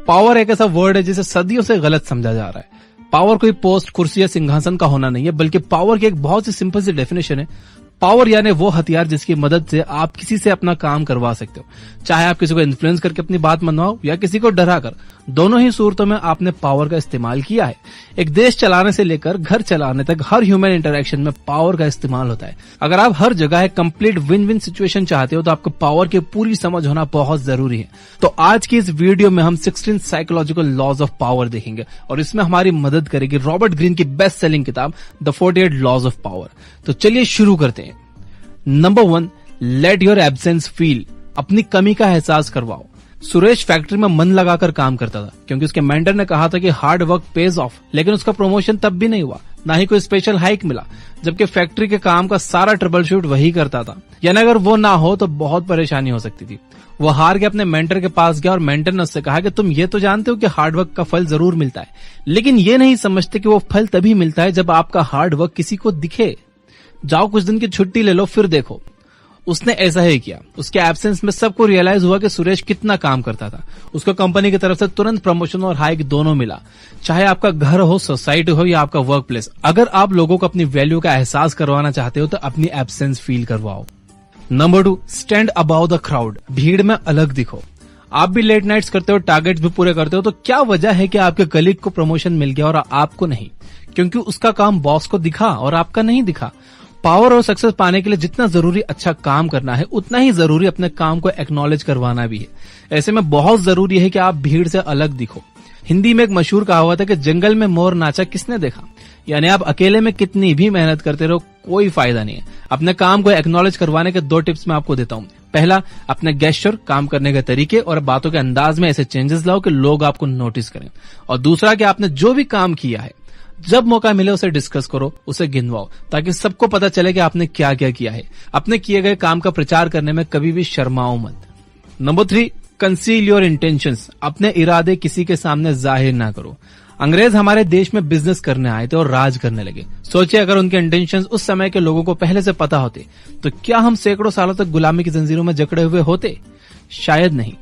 Power एक ऐसा word है जिसे सदियों से गलत समझा जा रहा है। पावर कोई पोस्ट, कुर्सी या सिंहासन का होना नहीं है, बल्कि पावर की एक बहुत सी सिंपल सी डेफिनेशन है। पावर यानी वो हथियार जिसकी मदद से आप किसी से अपना काम करवा सकते हो, चाहे आप किसी को इन्फ्लुएंस करके अपनी बात मनवाओ या किसी को डरा कर। दोनों ही सूरतों में आपने पावर का इस्तेमाल किया है। एक देश चलाने से लेकर घर चलाने तक हर ह्यूमन इंटरेक्शन में पावर का इस्तेमाल होता है। अगर आप हर जगह एक कंप्लीट विन विन सिचुएशन चाहते हो तो आपको पावर की पूरी समझ होना बहुत जरूरी है। तो आज की इस वीडियो में हम 16 साइकोलॉजिकल लॉज ऑफ पावर देखेंगे और इसमें हमारी मदद करेगी रॉबर्ट ग्रीन की बेस्ट सेलिंग किताब द 48 लॉज ऑफ पावर। तो चलिए शुरू करते हैं। Number 1, let your absence feel. अपनी कमी का एहसास करवाओ। सुरेश फैक्ट्री में मन लगाकर काम करता था क्योंकि उसके मेंटर ने कहा था कि हार्ड वर्क पेज ऑफ, लेकिन उसका प्रमोशन तब भी नहीं हुआ, ना ही कोई स्पेशल हाइक मिला, जबकि फैक्ट्री के काम का सारा ट्रबल शूट वही करता था। यानी अगर वो ना हो तो बहुत परेशानी हो सकती थी। वो हार के अपने मेंटर के पास गया और मेंटर ने उससे कहा कि तुम ये तो जानते हो कि हार्डवर्क का फल जरूर मिलता है, लेकिन ये नहीं समझते कि वो फल तभी मिलता है जब आपका हार्डवर्क किसी को दिखे। जाओ कुछ दिन की छुट्टी ले लो, फिर देखो। उसने ऐसा ही किया। उसके एब्सेंस में सबको रियलाइज हुआ कि सुरेश कितना काम करता था। उसको कंपनी की तरफ से तुरंत प्रमोशन और हाइक दोनों मिला। चाहे आपका घर हो, सोसाइटी हो या आपका वर्क प्लेस, अगर आप लोगों को अपनी वैल्यू का एहसास करवाना चाहते हो तो अपनी एब्सेंस फील करवाओ। Number 2, stand about the crowd. भीड़ में अलग दिखो। आप भी लेट नाइट्स करते हो, टारगेट्स भी पूरे करते हो, तो क्या वजह है कि आपके कलीग को प्रमोशन मिल गया और आपको नहीं? क्योंकि उसका काम बॉस को दिखा और आपका नहीं दिखा। पावर और सक्सेस पाने के लिए जितना जरूरी अच्छा काम करना है, उतना ही जरूरी अपने काम को एक्नॉलेज करवाना भी है। ऐसे में बहुत जरूरी है कि आप भीड़ से अलग दिखो। हिंदी में एक मशहूर कहावत है कि जंगल में मोर नाचा किसने देखा। यानी आप अकेले में कितनी भी मेहनत करते रहो, कोई फायदा नहीं है। अपने काम को एक्नॉलेज करवाने के 2 टिप्स मैं आपको देता हूँ। पहला, अपने गेस्चर, काम करने के तरीके और बातों के अंदाज में ऐसे चेंजेस लाओ कि लोग आपको नोटिस करें। और दूसरा कि आपने जो भी काम किया है, जब मौका मिले उसे डिस्कस करो, उसे गिनवाओ, ताकि सबको पता चले कि आपने क्या क्या किया है। अपने किए गए काम का प्रचार करने में कभी भी शर्माओ मत। Number 3, conceal your intentions. अपने इरादे किसी के सामने जाहिर ना करो। अंग्रेज हमारे देश में बिजनेस करने आए थे और राज करने लगे। सोचिए अगर उनके इंटेंशंस उस समय के लोगों को पहले से पता होते तो क्या हम सैकड़ों सालों तक गुलामी की जंजीरों में जकड़े हुए होते? शायद नहीं।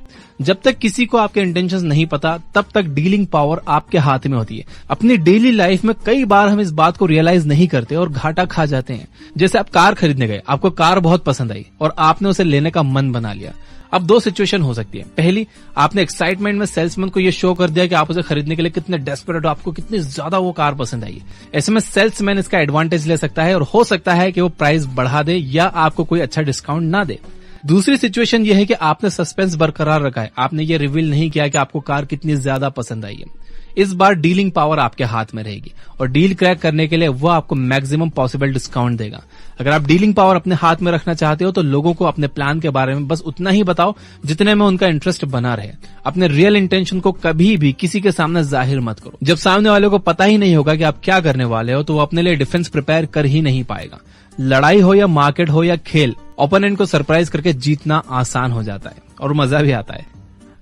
जब तक किसी को आपके इंटेंशंस नहीं पता, तब तक डीलिंग पावर आपके हाथ में होती है। अपनी डेली लाइफ में कई बार हम इस बात को रियलाइज नहीं करते और घाटा खा जाते हैं। जैसे आप कार खरीदने गए, आपको कार बहुत पसंद आई और आपने उसे लेने का मन बना लिया। अब 2 सिचुएशन हो सकती है। पहली, आपने एक्साइटमेंट में सेल्समैन को ये शो कर दिया कि आप उसे खरीदने के लिए कितने डेस्परेट हो, आपको कितनी ज्यादा वो कार पसंद आई है। ऐसे में सेल्समैन इसका एडवांटेज ले सकता है और हो सकता है कि वो प्राइस बढ़ा दे या आपको कोई अच्छा डिस्काउंट ना दे। दूसरी सिचुएशन ये है कि आपने सस्पेंस बरकरार रखा है, आपने ये रिवील नहीं किया कि आपको कार कितनी ज्यादा पसंद आई है। इस बार डीलिंग पावर आपके हाथ में रहेगी और डील क्रैक करने के लिए वो आपको मैक्सिमम पॉसिबल डिस्काउंट देगा। अगर आप डीलिंग पावर अपने हाथ में रखना चाहते हो तो लोगों को अपने प्लान के बारे में बस उतना ही बताओ जितने में उनका इंटरेस्ट बना रहे। अपने रियल इंटेंशन को कभी भी किसी के सामने जाहिर मत करो। जब सामने वाले को पता ही नहीं होगा कि आप क्या करने वाले हो तो वो अपने लिए डिफेंस प्रिपेयर कर ही नहीं पाएगा। लड़ाई हो या मार्केट हो या खेल, ओपोनेंट को सरप्राइज करके जीतना आसान हो जाता है और मजा भी आता है।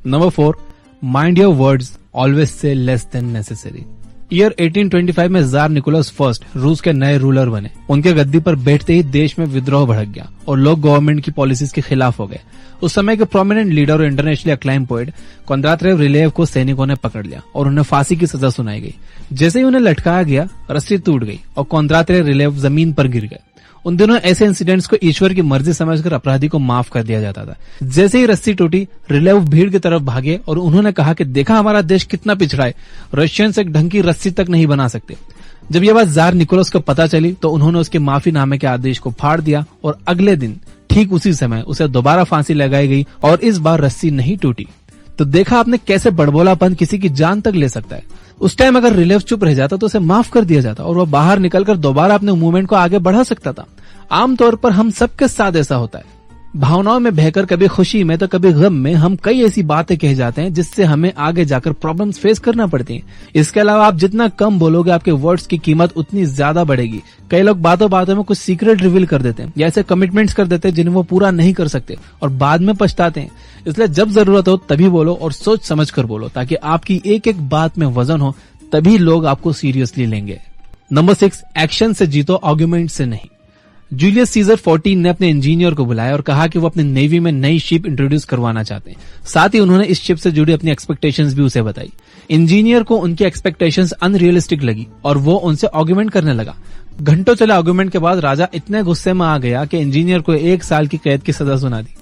Number 4, mind your words, always say less than necessary. Year 1825 में जार निकोलस फर्स्ट रूस के नए रूलर बने। उनके गद्दी पर बैठते ही देश में विद्रोह भड़क गया और लोग गवर्नमेंट की पॉलिसीज के खिलाफ हो गए। उस समय के प्रोमिनेंट लीडर और इंटरनेशनली अक्लाइम पोएट कोंद्रातिव रिलेव को सैनिकों ने पकड़ लिया और उन्हें फांसी की सजा सुनाई गई। जैसे ही उन्हें लटकाया गया, रस्सी टूट गई और कोंद्रातिव रिलेव जमीन पर गिर गए। उन दिनों ऐसे इंसिडेंट्स को ईश्वर की मर्जी समझकर अपराधी को माफ कर दिया जाता था। जैसे ही रस्सी टूटी, रिलेव भीड़ की तरफ भागे और उन्होंने कहा कि देखा हमारा देश कितना पिछड़ा है, रशियंस एक ढंग की रस्सी तक नहीं बना सकते। जब यह बात जार निकोलस को पता चली तो उन्होंने उसके माफीनामे के आदेश को फाड़ दिया और अगले दिन ठीक उसी समय उसे दोबारा फांसी लगाई गई और इस बार रस्सी नहीं टूटी। तो देखा आपने कैसे बड़बोलापन किसी की जान तक ले सकता है। उस टाइम अगर रिलेव चुप रह जाता तो उसे माफ कर दिया जाता और वह बाहर निकलकर दोबारा अपने मूवमेंट को आगे बढ़ा सकता था। आमतौर पर हम सबके साथ ऐसा होता है। भावनाओं में बहकर कभी खुशी में तो कभी गम में हम कई ऐसी बातें कह जाते हैं जिससे हमें आगे जाकर प्रॉब्लम्स फेस करना पड़ती हैं। इसके अलावा आप जितना कम बोलोगे आपके वर्ड्स की कीमत उतनी ज्यादा बढ़ेगी। कई लोग बातों बातों में कुछ सीक्रेट रिवील कर देते हैं या ऐसे कमिटमेंट्स कर देते हैं जिन्हें वो पूरा नहीं कर सकते और बाद में पछताते हैं। इसलिए जब जरूरत हो तभी बोलो और सोच समझ कर बोलो ताकि आपकी एक एक बात में वजन हो, तभी लोग आपको सीरियसली लेंगे। नंबर 6, एक्शन से जीतो, आर्गुमेंट से नहीं। जूलियस सीजर 14 ने अपने इंजीनियर को बुलाया और कहा कि वो अपने नेवी में नई शिप इंट्रोड्यूस करवाना चाहते हैं। साथ ही उन्होंने इस शिप से जुड़ी अपनी एक्सपेक्टेशंस भी उसे बताई। इंजीनियर को उनकी एक्सपेक्टेशंस अनरियलिस्टिक लगी और वो उनसे आर्गुमेंट करने लगा। घंटों चले आर्गुमेंट के बाद राजा इतने गुस्से में आ गया कि इंजीनियर को 1 साल की कैद की सजा सुना दी।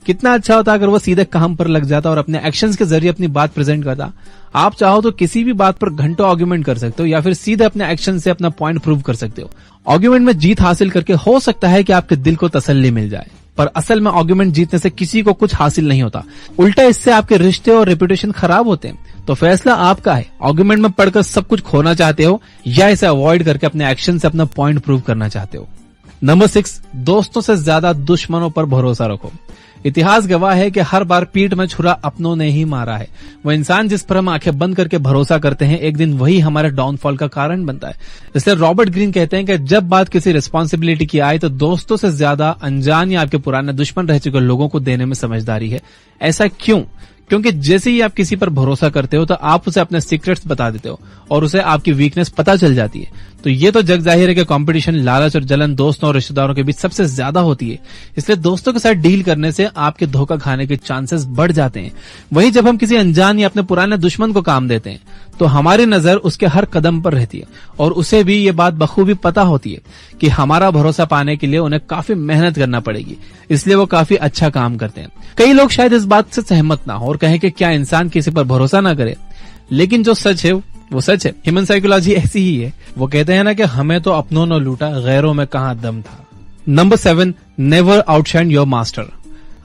कितना अच्छा होता अगर वो सीधे काम पर लग जाता और अपने एक्शंस के जरिए अपनी बात प्रेजेंट करता। आप चाहो तो किसी भी बात पर घंटों आर्गुमेंट कर सकते हो या फिर सीधे अपने एक्शन से अपना पॉइंट प्रूव कर सकते हो। आर्गुमेंट में जीत हासिल करके हो सकता है कि आपके दिल को तसल्ली मिल जाए, पर असल में आर्गुमेंट जीतने से किसी को कुछ हासिल नहीं होता। उल्टा इससे आपके रिश्ते और रेपुटेशन खराब होते हैं। तो फैसला आपका है, आर्गुमेंट में पढ़कर सब कुछ खोना चाहते हो या इसे अवॉइड करके अपने एक्शन से अपना पॉइंट प्रूव करना चाहते हो। नंबर 6, दोस्तों से ज्यादा दुश्मनों पर भरोसा रखो। इतिहास गवाह है कि हर बार पीठ में छुरा अपनों ने ही मारा है। वो इंसान जिस पर हम आंखें बंद करके भरोसा करते हैं, एक दिन वही हमारे डाउनफॉल का कारण बनता है। इसलिए रॉबर्ट ग्रीन कहते हैं कि जब बात किसी रिस्पॉन्सिबिलिटी की आए तो दोस्तों से ज्यादा अनजान या आपके पुराने दुश्मन रह चुके लोगों को देने में समझदारी है। ऐसा क्यों? क्योंकि जैसे ही आप किसी पर भरोसा करते हो तो आप उसे अपने सीक्रेट्स बता देते हो और उसे आपकी वीकनेस पता चल जाती है। तो ये तो जग जाहिर है कि कंपटीशन, लालच और जलन दोस्तों और रिश्तेदारों के बीच सबसे ज्यादा होती है। इसलिए दोस्तों के साथ डील करने से आपके धोखा खाने के चांसेस बढ़ जाते हैं। वहीं जब हम किसी अनजान या अपने पुराने दुश्मन को काम देते हैं तो हमारी नजर उसके हर कदम पर रहती है और उसे भी ये बात बखूबी पता होती है कि हमारा भरोसा पाने के लिए उन्हें काफी मेहनत करना पड़ेगी। इसलिए वो काफी अच्छा काम करते हैं। कई लोग शायद इस बात से सहमत ना हो और कहें कि क्या इंसान किसी पर भरोसा ना करे, लेकिन जो सच है वो सच है। ह्यूमन साइकोलॉजी ऐसी ही है। वो कहते हैं ना कि हमें तो अपनों ने लूटा, गैरों में कहां दम था। Number 7, never outshine your master.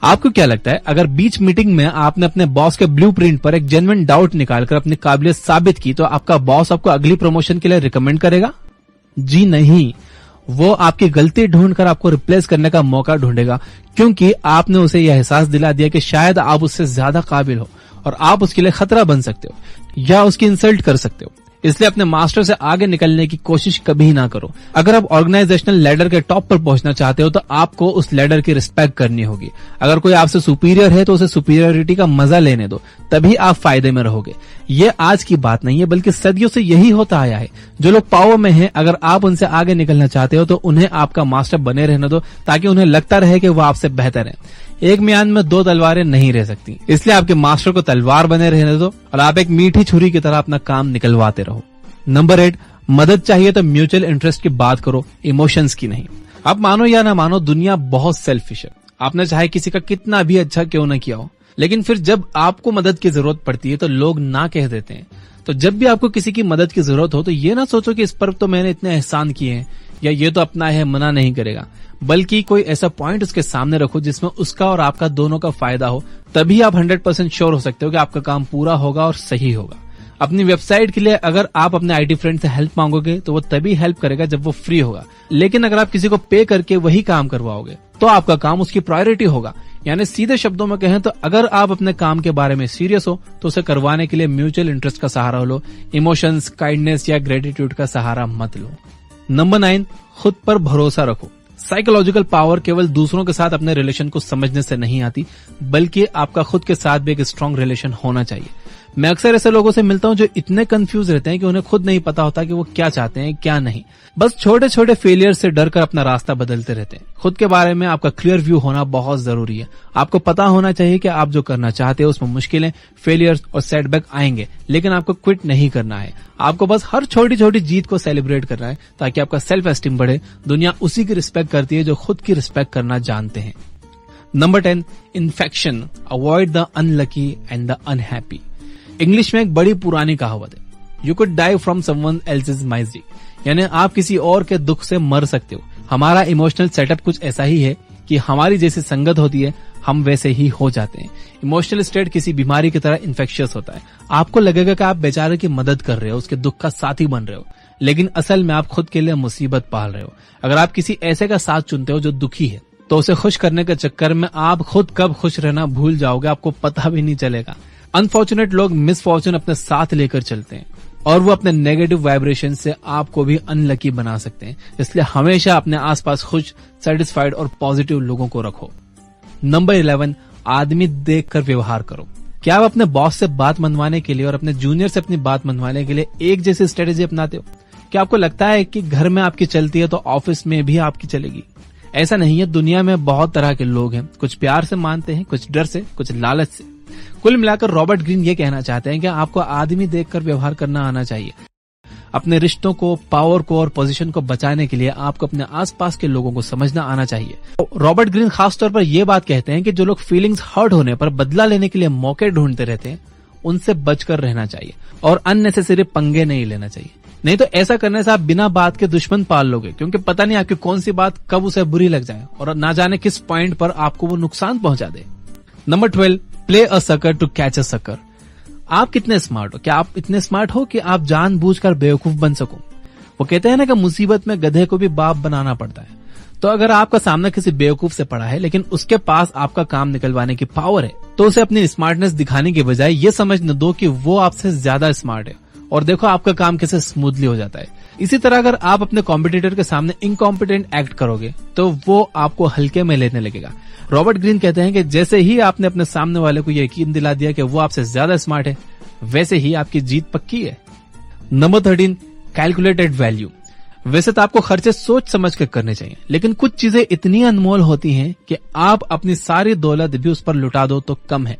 आपको क्या लगता है, अगर बीच मीटिंग में आपने अपने बॉस के ब्लूप्रिंट पर एक जेन्युइन डाउट निकालकर अपनी काबिलियत साबित की तो आपका बॉस आपको अगली प्रमोशन के लिए रिकमेंड करेगा? जी नहीं, वो आपकी गलती ढूंढकर आपको रिप्लेस करने का मौका ढूंढेगा, क्योंकि आपने उसे यह एहसास दिला दिया कि शायद आप उससे ज्यादा काबिल हो और आप उसके लिए खतरा बन सकते हो या उसकी इंसल्ट कर सकते हो। इसलिए अपने मास्टर से आगे निकलने की कोशिश कभी ना करो। अगर आप ऑर्गेनाइजेशनल लैडर के टॉप पर पहुंचना चाहते हो तो आपको उस लैडर की रिस्पेक्ट करनी होगी। अगर कोई आपसे सुपीरियर है तो उसे सुपीरियरिटी का मजा लेने दो, तभी आप फायदे में रहोगे। ये आज की बात नहीं है, बल्कि सदियों से यही होता आया है। जो लोग पावर में हैं, अगर आप उनसे आगे निकलना चाहते हो तो उन्हें आपका मास्टर बने रहने दो, ताकि उन्हें लगता रहे कि वो आपसे बेहतर है। एक म्यान में 2 तलवारें नहीं रह सकती, इसलिए आपके मास्टर को तलवार बने रहने दो और आप एक मीठी छुरी की तरह अपना काम निकलवाते रहो। नंबर 8, मदद चाहिए तो म्यूचुअल इंटरेस्ट की बात करो, इमोशंस की नहीं। आप मानो या ना मानो, दुनिया बहुत सेल्फिश है। आपने चाहे किसी का कितना भी अच्छा क्यों न किया हो, लेकिन फिर जब आपको मदद की जरूरत पड़ती है तो लोग ना कह देते हैं। तो जब भी आपको किसी की मदद की जरूरत हो तो ये ना सोचो कि इस पर तो मैंने इतने एहसान किए हैं या ये तो अपना है, मना नहीं करेगा, बल्कि कोई ऐसा पॉइंट उसके सामने रखो जिसमें उसका और आपका दोनों का फायदा हो। तभी आप 100% श्योर हो सकते हो कि आपका काम पूरा होगा और सही होगा। अपनी वेबसाइट के लिए अगर आप अपने आईटी फ्रेंड से हेल्प मांगोगे तो वो तभी हेल्प करेगा जब वो फ्री होगा, लेकिन अगर आप किसी को पे करके वही काम करवाओगे तो आपका काम उसकी प्रायोरिटी होगा। यानी सीधे शब्दों में कहें तो अगर आप अपने काम के बारे में सीरियस हो तो उसे करवाने के लिए म्यूचुअल इंटरेस्ट का सहारा लो, इमोशंस, काइंडनेस या ग्रेटिट्यूड का सहारा मत लो। नंबर 9, खुद पर भरोसा रखो। साइकोलॉजिकल पावर केवल दूसरों के साथ अपने रिलेशन को समझने से नहीं आती, बल्कि आपका खुद के साथ भी एक स्ट्रांग रिलेशन होना चाहिए। मैं अक्सर ऐसे लोगों से मिलता हूं जो इतने कंफ्यूज रहते हैं कि उन्हें खुद नहीं पता होता कि वो क्या चाहते हैं क्या नहीं। बस छोटे छोटे फेलियर से डर कर अपना रास्ता बदलते रहते हैं। खुद के बारे में आपका क्लियर व्यू होना बहुत जरूरी है। आपको पता होना चाहिए कि आप जो करना चाहते हो उसमें मुश्किलें, फेलियर्स और सेटबैक आएंगे, लेकिन आपको क्विट नहीं करना है। आपको बस हर छोटी छोटी जीत को सेलिब्रेट करना है ताकि आपका सेल्फ एस्टीम बढ़े। दुनिया उसी की रिस्पेक्ट करती है जो खुद की रिस्पेक्ट करना जानते हैं। Number 10, infection, avoid the unlucky and the unhappy. English में एक बड़ी पुरानी कहावत है, you could die from someone else's misery, यानी आप किसी और के दुख से मर सकते हो। हमारा इमोशनल सेटअप कुछ ऐसा ही है कि हमारी जैसी संगत होती है हम वैसे ही हो जाते हैं। इमोशनल स्टेट किसी बीमारी की तरह इन्फेक्शियस होता है। आपको लगेगा कि आप बेचारे की मदद कर रहे हो, उसके दुख का साथी बन रहे हो, लेकिन असल में आप खुद के लिए मुसीबत पाल रहे हो। अगर आप किसी ऐसे का साथ चुनते हो जो दुखी है तो उसे खुश करने के चक्कर में आप खुद कब खुश रहना भूल जाओगे, आपको पता भी नहीं चलेगा। अनफॉर्चुनेट लोग मिसफॉर्चून अपने साथ लेकर चलते हैं और वो अपने नेगेटिव वाइब्रेशन से आपको भी अनलकी बना सकते हैं। इसलिए हमेशा अपने आसपास खुश, सेटिस्फाइड और पॉजिटिव लोगों को रखो। नंबर 11, आदमी देखकर व्यवहार करो। क्या आप अपने बॉस से बात मनवाने के लिए और अपने जूनियर से अपनी बात मनवाने के लिए एक जैसी स्ट्रेटेजी अपनाते हो? क्या आपको लगता है कि घर में आपकी चलती है तो ऑफिस में भी आपकी चलेगी? ऐसा नहीं है, दुनिया में बहुत तरह के लोग हैं, कुछ प्यार से मानते हैं, कुछ डर से, कुछ लालच से। कुल मिलाकर रॉबर्ट ग्रीन ये कहना चाहते हैं कि आपको आदमी देखकर व्यवहार करना आना चाहिए। अपने रिश्तों को, पावर को और पोजीशन को बचाने के लिए आपको अपने आसपास के लोगों को समझना आना चाहिए। रॉबर्ट ग्रीन खासतौर पर यह बात कहते हैं कि जो लोग फीलिंग्स हर्ट होने पर बदला लेने के लिए मौके ढूंढते रहते हैं, उनसे बचकर रहना चाहिए और अननेसेसरी पंगे नहीं लेना चाहिए। नहीं तो ऐसा करने से आप बिना बात के दुश्मन पाल लोगे, क्योंकि पता नहीं आपकी कौन सी बात कब उसे बुरी लग जाए और ना जाने किस पॉइंट पर आपको वो नुकसान पहुंचा दे। Number 12, play a sucker to catch a sucker. आप कितने स्मार्ट हो? क्या आप इतने स्मार्ट हो कि आप जानबूझकर बेवकूफ बन सको? वो कहते हैं ना कि मुसीबत में गधे को भी बाप बनाना पड़ता है। तो अगर आपका सामना किसी बेवकूफ से पड़ा है लेकिन उसके पास आपका काम निकलवाने की पावर है, तो उसे अपनी स्मार्टनेस दिखाने के बजाय ये समझने दो कि वो आपसे ज्यादा स्मार्ट है और देखो आपका काम कैसे स्मूथली हो जाता है। इसी तरह अगर आप अपने कॉम्पिटिटर के सामने इनकॉम्पिटेंट एक्ट करोगे तो वो आपको हल्के में लेने लगेगा। रॉबर्ट ग्रीन कहते हैं कि जैसे ही आपने अपने सामने वाले को यकीन दिला दिया कि वो आपसे ज्यादा स्मार्ट है, वैसे ही आपकी जीत पक्की है। Number 13, calculated value. वैसे तो आपको खर्चे सोच समझ कर करने चाहिए, लेकिन कुछ चीजें इतनी अनमोल होती हैं कि आप अपनी सारी दौलत भी उस पर लुटा दो तो कम है।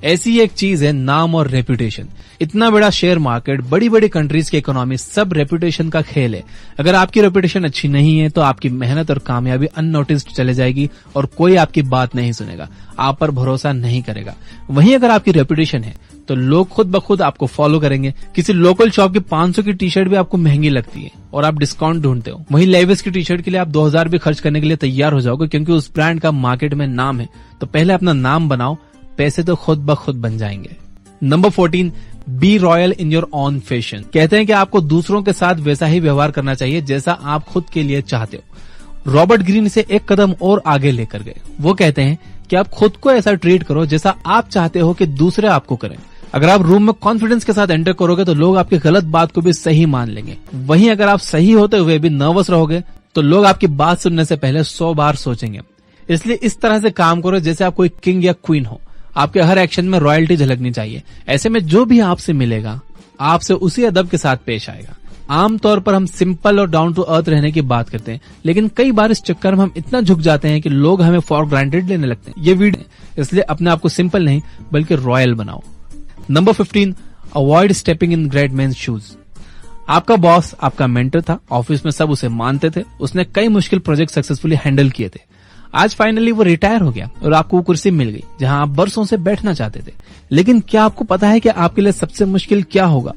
ऐसी एक चीज है नाम और रेपुटेशन। इतना बड़ा शेयर मार्केट, बड़ी बड़ी कंट्रीज की इकोनॉमी, सब रेपुटेशन का खेल है। अगर आपकी रेपुटेशन अच्छी नहीं है तो आपकी मेहनत और कामयाबी अननोटिस्ड चले जाएगी और कोई आपकी बात नहीं सुनेगा, आप पर भरोसा नहीं करेगा। वहीं अगर आपकी रेपुटेशन है तो लोग खुद ब खुद आपको फॉलो करेंगे। किसी लोकल शॉप की 500 की टी शर्ट भी आपको महंगी लगती है और आप डिस्काउंट ढूंढते हो, वहीं लेविस की टी शर्ट के लिए आप 2000 भी खर्च करने के लिए तैयार हो जाओगे, क्योंकि उस ब्रांड का मार्केट में नाम है। तो पहले अपना नाम बनाओ, पैसे तो खुद ब खुद बन जाएंगे। Number 14, be royal in your own fashion. कहते हैं कि आपको दूसरों के साथ वैसा ही व्यवहार करना चाहिए जैसा आप खुद के लिए चाहते हो। रॉबर्ट ग्रीन इसे एक कदम और आगे लेकर गए। वो कहते हैं कि आप खुद को ऐसा ट्रीट करो जैसा आप चाहते हो कि दूसरे आपको करें। अगर आप रूम में कॉन्फिडेंस के साथ एंटर करोगे तो लोग आपकी गलत बात को भी सही मान लेंगे। वहीं अगर आप सही होते हुए भी नर्वस रहोगे तो लोग आपकी बात सुनने से पहले 100 बार सोचेंगे। इसलिए इस तरह से काम करो जैसे आप कोई किंग या क्वीन हो। आपके हर एक्शन में रॉयल्टी झलकनी चाहिए। ऐसे में जो भी आपसे मिलेगा आपसे उसी अदब के साथ पेश आएगा। आमतौर पर हम सिंपल और डाउन टू अर्थ रहने की बात करते हैं, लेकिन कई बार इस चक्कर में हम इतना झुक जाते हैं कि लोग हमें फॉर ग्रांटेड लेने लगते हैं। ये वीडियो इसलिए अपने आप को सिंपल नहीं बल्कि रॉयल बनाओ। Number 15, avoid stepping in great men's shoes. आपका बॉस आपका मेंटर था, ऑफिस में सब उसे मानते थे, उसने कई मुश्किल प्रोजेक्ट सक्सेसफुली हैंडल किए थे। आज फाइनली वो रिटायर हो गया और आपको वो कुर्सी मिल गई जहां आप बरसों से बैठना चाहते थे। लेकिन क्या आपको पता है कि आपके लिए सबसे मुश्किल क्या होगा?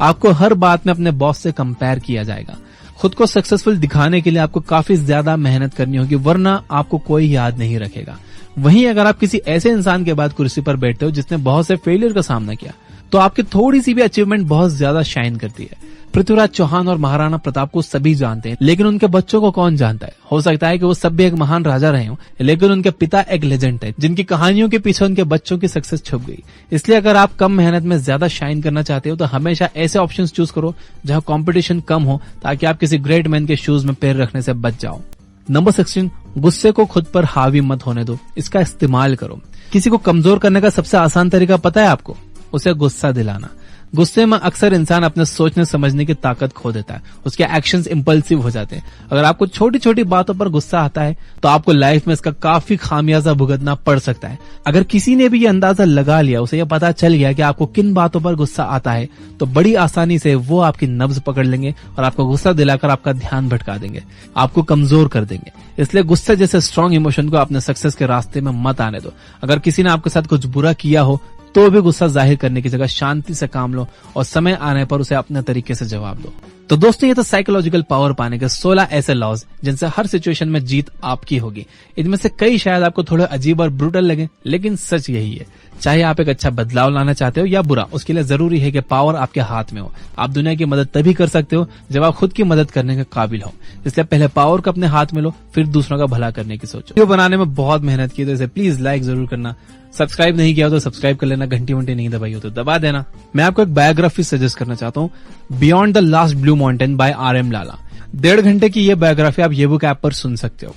आपको हर बात में अपने बॉस से कंपेयर किया जाएगा। खुद को सक्सेसफुल दिखाने के लिए आपको काफी ज्यादा मेहनत करनी होगी, वरना आपको कोई याद नहीं रखेगा। वहीं अगर आप किसी ऐसे इंसान के बाद कुर्सी पर बैठते हो जिसने बहुत से फेलियर का सामना किया, तो आपकी थोड़ी सी भी अचीवमेंट बहुत ज्यादा शाइन करती है। पृथ्वीराज चौहान और महाराणा प्रताप को सभी जानते हैं, लेकिन उनके बच्चों को कौन जानता है? हो सकता है कि वो सब भी एक महान राजा रहे हों, लेकिन उनके पिता एक लेजेंड थे जिनकी कहानियों के पीछे उनके बच्चों की सक्सेस छुप गई। इसलिए अगर आप कम मेहनत में ज्यादा शाइन करना चाहते हो तो हमेशा ऐसे ऑप्शंस चूज करो जहां कंपटीशन कम हो, ताकि आप किसी ग्रेट मैन के शूज में पैर रखने से बच जाओ। नंबर 16, गुस्से को खुद पर हावी मत होने दो, इसका इस्तेमाल करो। किसी को कमजोर करने का सबसे आसान तरीका पता है आपको? उसे गुस्सा दिलाना। गुस्से में अक्सर इंसान अपने सोचने समझने की ताकत खो देता है, उसके एक्शंस इंपल्सिव हो जाते हैं। अगर आपको छोटी छोटी बातों पर गुस्सा आता है तो आपको लाइफ में इसका काफी खामियाजा भुगतना पड़ सकता है। अगर किसी ने भी ये अंदाजा लगा लिया, उसे ये पता चल गया कि आपको किन बातों पर गुस्सा आता है, तो बड़ी आसानी से वो आपकी नब्ज पकड़ लेंगे और आपको गुस्सा दिलाकर आपका ध्यान भटका देंगे, आपको कमजोर कर देंगे। इसलिए गुस्से जैसे स्ट्रांग इमोशन को अपने सक्सेस के रास्ते में मत आने दो। अगर किसी ने आपके साथ कुछ बुरा किया हो तो भी गुस्सा जाहिर करने की जगह शांति से काम लो और समय आने पर उसे अपने तरीके से जवाब दो। तो दोस्तों, ये तो साइकोलॉजिकल पावर पाने के 16 ऐसे लॉज जिनसे हर सिचुएशन में जीत आपकी होगी। इनमें से कई शायद आपको थोड़े अजीब और ब्रूटल लगे, लेकिन सच यही है। चाहे आप एक अच्छा बदलाव लाना चाहते हो या बुरा, उसके लिए जरूरी है कि पावर आपके हाथ में हो। आप दुनिया की मदद तभी कर सकते हो जब आप खुद की मदद करने के काबिल हो। इसलिए पहले पावर को अपने हाथ में लो, फिर दूसरों का भला करने की सोचो। वीडियो बनाने में बहुत मेहनत की, तो इसे प्लीज लाइक जरूर करना। सब्सक्राइब नहीं किया हो तो सब्सक्राइब कर लेना, घंटी वंटी नहीं दबाई हो तो दबा देना। मैं आपको एक बायोग्राफी सजेस्ट करना चाहता हूँ, beyond the last blue mountain by RM Lala. 1.5 घंटे की ये बायोग्राफी आप ये बुक ऐप पर सुन सकते हो।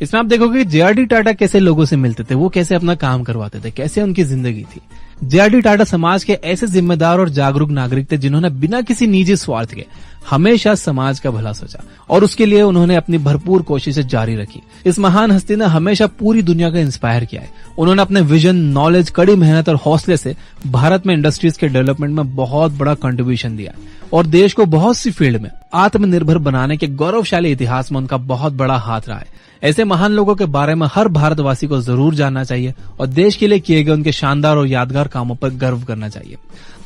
इसमें आप देखोगे जेआरडी टाटा कैसे लोगों से मिलते थे, वो कैसे अपना काम करवाते थे, कैसे उनकी जिंदगी थी। जेआरडी टाटा समाज के ऐसे जिम्मेदार और जागरूक नागरिक थे जिन्होंने बिना किसी निजी स्वार्थ के हमेशा समाज का भला सोचा और उसके लिए उन्होंने अपनी भरपूर कोशिशें जारी रखी। इस महान हस्ती ने हमेशा पूरी दुनिया को इंस्पायर किया है। उन्होंने अपने विजन, नॉलेज, कड़ी मेहनत और हौसले से भारत में इंडस्ट्रीज के डेवलपमेंट में बहुत बड़ा कंट्रीब्यूशन दिया और देश को बहुत सी फील्ड में आत्मनिर्भर बनाने के गौरवशाली इतिहास में उनका बहुत बड़ा हाथ रहा है। ऐसे महान लोगों के बारे में हर भारतवासी को जरूर जानना चाहिए और देश के लिए किए गए उनके शानदार और यादगार कामों पर गर्व करना चाहिए।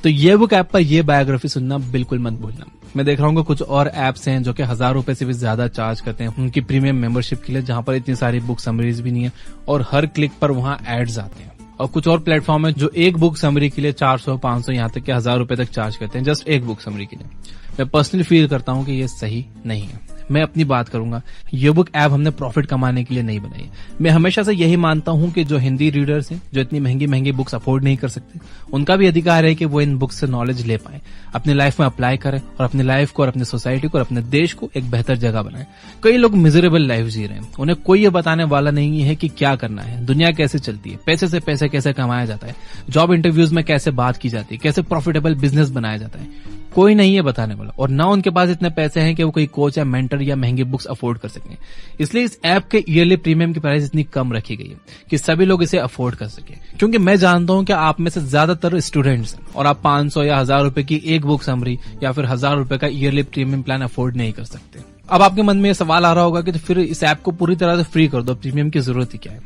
तो ये बुक ऐप पर ये बायोग्राफी सुनना बिल्कुल मत भूलना। मैं देख रहा हूँ कुछ और ऐप्स हैं जो कि 1000 रुपए से भी ज्यादा चार्ज करते हैं उनकी प्रीमियम मेंबरशिप के लिए, जहां पर इतनी सारी बुक समरीज भी नहीं है और हर क्लिक पर वहां एड्स आते हैं। और कुछ और प्लेटफॉर्म है जो एक बुक समरी के लिए 400, 500 यहाँ तक कि 1000 रुपए तक चार्ज करते हैं जस्ट एक बुक समरी के लिए। मैं पर्सनली फील करता हूँ कि ये सही नहीं है। मैं अपनी बात करूंगा, ये बुक ऐप हमने प्रॉफिट कमाने के लिए नहीं बनाई। मैं हमेशा से यही मानता हूं कि जो हिंदी रीडर्स हैं, जो इतनी महंगी महंगी बुक्स अफोर्ड नहीं कर सकते, उनका भी अधिकार है कि वो इन बुक्स से नॉलेज ले पाए, अपनी लाइफ में अप्लाई करें और अपनी लाइफ को और अपनी सोसाइटी को और अपने देश को एक बेहतर जगह बनाएं। कई लोग मिजरेबल लाइफ जी रहे हैं, उन्हें कोई ये बताने वाला नहीं है कि क्या करना है, दुनिया कैसे चलती है, पैसे से पैसे कैसे कमाया जाता है, जॉब इंटरव्यूज में कैसे बात की जाती है, कैसे प्रॉफिटेबल बिजनेस बनाया जाता है। कोई नहीं है बताने वाला और ना उनके पास इतने पैसे हैं कि वो कोई कोच या मेंटर या महंगी बुक्स अफोर्ड कर सकें। इसलिए इस ऐप के ईयरली प्रीमियम की प्राइस इतनी कम रखी गई है कि सभी लोग इसे अफोर्ड कर सके। क्योंकि मैं जानता हूं कि आप में से ज्यादातर स्टूडेंट्स हैं और आप 500 या 1000 रुपए की एक बुक समरी या फिर 1000 रुपए का ईयरली प्रीमियम प्लान अफोर्ड नहीं कर सकते। अब आपके मन में यह सवाल आ रहा होगा कि तो फिर इस ऐप को पूरी तरह से फ्री कर दो, प्रीमियम की जरूरत ही क्या है।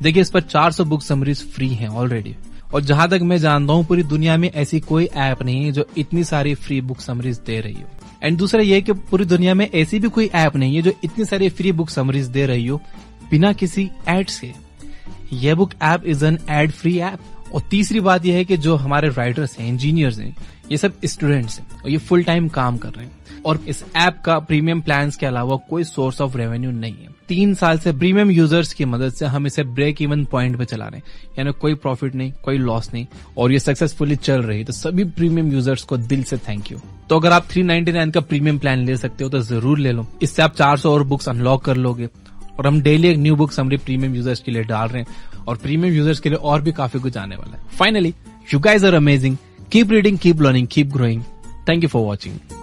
देखिए, इस पर 400 बुक समरीज फ्री हैं ऑलरेडी और जहां तक मैं जानता हूं पूरी दुनिया में ऐसी कोई ऐप नहीं है जो इतनी सारी फ्री बुक समरीज दे रही हो। एंड दूसरा ये कि पूरी दुनिया में ऐसी भी कोई ऐप नहीं है जो इतनी सारी फ्री बुक समरीज दे रही हो बिना किसी एड्स के। यह book app is an ad free app. और तीसरी बात यह है कि जो हमारे राइटर्स हैं, इंजीनियर्स हैं, ये सब स्टूडेंट्स हैं और ये फुल टाइम काम कर रहे हैं और इस ऐप का प्रीमियम प्लान्स के अलावा कोई सोर्स ऑफ रेवेन्यू नहीं है। 3 साल से प्रीमियम यूजर्स की मदद से हम इसे ब्रेक इवन पॉइंट पे चला रहे हैं, यानी कोई प्रॉफिट नहीं, कोई लॉस नहीं और ये सक्सेसफुली चल रही है। तो सभी प्रीमियम यूजर्स को दिल से थैंक यू। तो अगर आप 399 का प्रीमियम प्लान ले सकते हो तो जरूर ले लो। इससे आप 400 और बुक्स अनलॉक कर लोगे और हम डेली एक new book summary premium users के लिए डाल रहे हैं और प्रीमियम यूजर्स के लिए और भी काफी कुछ आने वाला है। Finally, you guys are amazing. Keep reading, keep learning, keep growing. Thank you for watching.